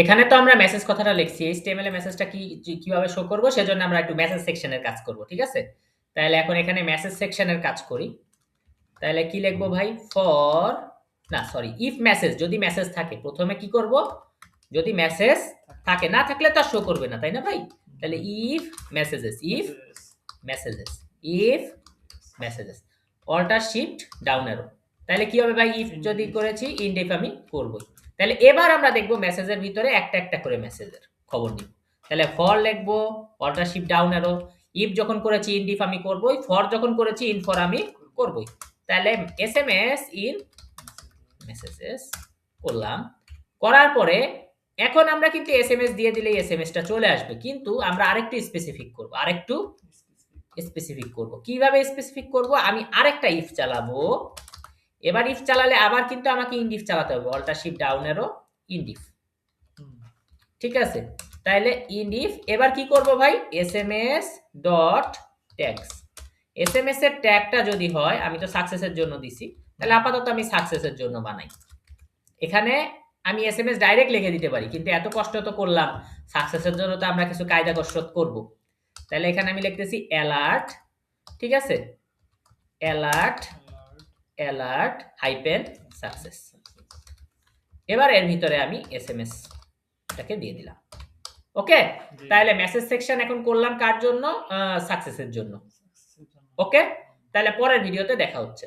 এখানে তো আমরা মেসেজ কথাটা লিখছি। HTML এ মেসেজটা কিভাবে শো করব সেজন্য আমরা একটু মেসেজ সেকশনের কাজ করব। ঠিক আছে? তাহলে এখন এখানে মেসেজ সেকশনের কাজ করি। তাহলে কি লিখবো ভাই? ইফ মেসেজ, যদি মেসেজ থাকে প্রথমে কি করব? যদি মেসেজ থাকে, না থাকলে তো আর শো করবে না, তাই না ভাই? তাহলে if messages, if messages alter shift down arrow. তাহলে কি হবে ভাই? ইফ যদি করেছি, ইনডিফ আমি করবই। তাহলে এবার আমরা দেখব মেসেজের ভিতরে একটা একটা করে মেসেজের খবর নিব। তাহলে ফর লিখবো, alter shift down arrow. If যখন করেছি ইনডিফ আমি করবই, ফর যখন করেছি ইনফর আমি করবই। তাহলে এসএমএস ইন মেসেজেস করলাম। করার পরে এখন আমরা কিন্তু এসএমএস দিয়ে দিলেই এসএমএসটা চলে আসবে, কিন্তু আমরা আরেকটু স্পেসিফিক করব, কিভাবে স্পেসিফিক করব? আমি আরেকটা ইফ চালাবো। এবার ইফ চালালে আবার কিন্তু আমাকে ইনডিফ চালাতে হবে, অল্টার শিফট ডাউন অ্যারো ইনডিফ। ঠিক আছে? তাহলে ইনডিফ এবার কি করব ভাই? SMS dot tags. এসএমএস এর ট্যাগটা যদি হয়, আমি তো সাকসেসের জন্য দিছি, তাহলে আপাতত আমি সাকসেসের জন্য বানাই। এখানে আমি এসএমএস ডাইরেক্ট লিখে দিতে পারি, কিন্তু এত কষ্ট তো করলাম, সাকসেসের জন্য তো আমরা কিছু কায়দা কসরত করব। তাহলে এখানে আমি লিখতেছি অ্যালার্ট। ঠিক আছে? Alert hyphen success. এবার এর ভিতরে আমি এসএমএস টাকে দিয়ে দিলাম। ওকে? তাহলে মেসেজ সেকশন এখন করলাম কার জন্য? সাকসেসের জন্য। ওকে? তাহলে পরের ভিডিওতে দেখা হচ্ছে।